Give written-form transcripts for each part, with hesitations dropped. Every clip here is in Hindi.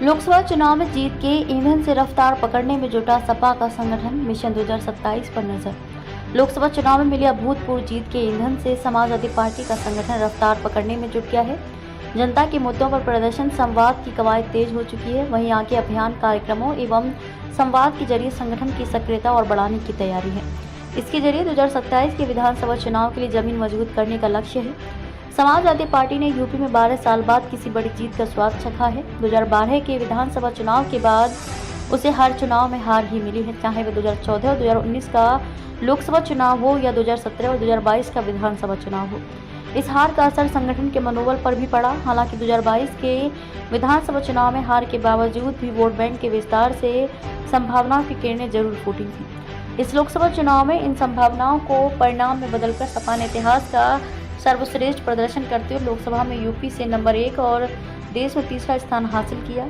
लोकसभा चुनाव में जीत के ईंधन से रफ्तार पकड़ने में जुटा सपा का संगठन मिशन 2027 पर नजर। लोकसभा चुनाव में मिली अभूतपूर्व जीत के ईंधन से समाजवादी पार्टी का संगठन रफ्तार पकड़ने में जुट गया है। जनता के मुद्दों पर प्रदर्शन संवाद की कवायद तेज हो चुकी है। वहीं आगे अभियान कार्यक्रमों एवं संवाद के जरिए संगठन की सक्रियता और बढ़ाने की तैयारी है। इसके जरिए 2027 के विधानसभा चुनाव के लिए जमीन मजबूत करने का लक्ष्य है। समाजवादी पार्टी ने यूपी में 12 साल बाद किसी बड़ी जीत का स्वाद चखा है। 2012 के विधानसभा चुनाव के बाद उसे हर चुनाव में हार ही मिली है, चाहे वह 2014 और 2019 का लोकसभा चुनाव हो या 2017 और 2022 का विधानसभा चुनाव हो। इस हार का असर संगठन के मनोबल पर भी पड़ा। हालांकि 2022 के विधानसभा चुनाव में हार के बावजूद भी वोट बैंक के विस्तार से संभावनाओं की किरणें जरूर फूटी थी। इस लोकसभा चुनाव में इन संभावनाओं को परिणाम में बदलकर सपा ने इतिहास का सर्वश्रेष्ठ प्रदर्शन करते हुए लोकसभा में यूपी से नंबर 1 और देश में तीसरा स्थान हासिल किया।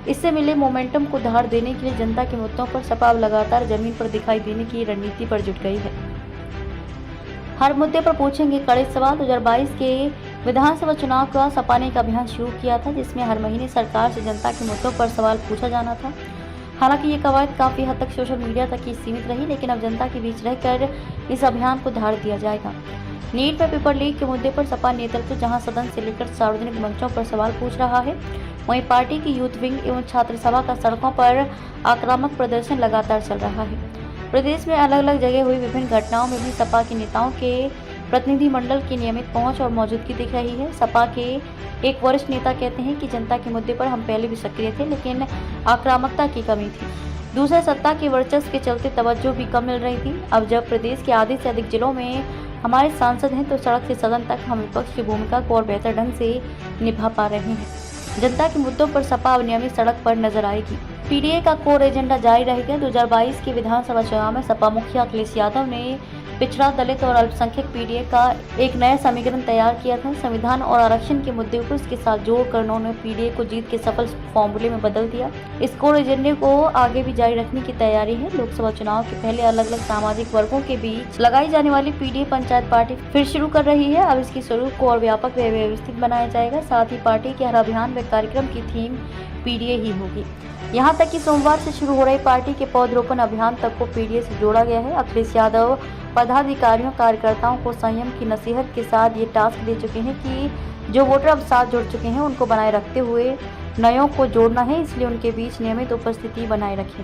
इससे मिले मोमेंटम को धार देने के लिए जनता के मुद्दों पर सपा लगातार जमीन पर दिखाई देने की रणनीति पर जुट गई है। हर मुद्दे पर पूछेंगे कड़े सवाल। 2022 के विधानसभा चुनाव का सपा ने एक अभियान शुरू किया था, जिसमें हर महीने सरकार से जनता के मुद्दों पर सवाल पूछा जाना था। हालांकि ये कवायद काफी हद तक सोशल मीडिया तक ही सीमित रही, लेकिन अब जनता के बीच रहकर इस अभियान को धार दिया जाएगा। नीट में पेपर लीक के मुद्दे पर सपा नेतृत्व जहां सदन से लेकर सार्वजनिक मंचों पर सवाल पूछ रहा है, वहीं पार्टी की यूथ विंग एवं छात्र सभा का सड़कों पर आक्रामक प्रदर्शन लगातार चल रहा है। प्रदेश में अलग अलग जगह हुई विभिन्न घटनाओं में भी सपा के नेताओं के प्रतिनिधिमंडल की नियमित पहुंच और मौजूदगी दिख रही है। सपा के एक वरिष्ठ नेता कहते हैं कि जनता के मुद्दे पर हम पहले भी सक्रिय थे, लेकिन आक्रामकता की कमी थी। दूसरे, सत्ता के वर्चस्व के चलते तवज्जो भी कम मिल रही थी। अब जब प्रदेश के आधे से अधिक जिलों में हमारे सांसद हैं, तो सड़क से सदन तक हम विपक्ष की भूमिका को और बेहतर ढंग से निभा पा रहे हैं। जनता के मुद्दों पर सपा अब नियमित सड़क पर नजर आएगी। पीडीए का कोर एजेंडा जारी रहेगा। 2022 के विधानसभा चुनाव में सपा मुखिया अखिलेश यादव ने पिछड़ा, दलित और अल्पसंख्यक पीडीए का एक नया समीकरण तैयार किया था। संविधान और आरक्षण के मुद्दे को इसके साथ जोड़कर उन्होंने पीडीए को जीत के सफल फॉर्मूले में बदल दिया। इस कोर एजेंडे को आगे भी जारी रखने की तैयारी है। लोकसभा चुनाव के पहले अलग अलग सामाजिक वर्गों के बीच लगाई जाने वाली पीडीए पंचायत पार्टी फिर शुरू कर रही है। अब इसकी स्वरूप को और व्यापक व व्यवस्थित बनाया जाएगा। साथ ही पार्टी के हर अभियान व कार्यक्रम की थीम पीडीए ही होगी। यहाँ तक कि सोमवार से शुरू हो रही पार्टी के पौधरोपण अभियान तक को पीडीए से जोड़ा गया है। अखिलेश यादव पदाधिकारियों कार्यकर्ताओं को संयम की नसीहत के साथ ये टास्क दे चुके हैं कि जो वोटर अब साथ जुड़ चुके हैं उनको बनाए रखते हुए नयों को जोड़ना है, इसलिए उनके बीच नियमित उपस्थिति बनाए रखें।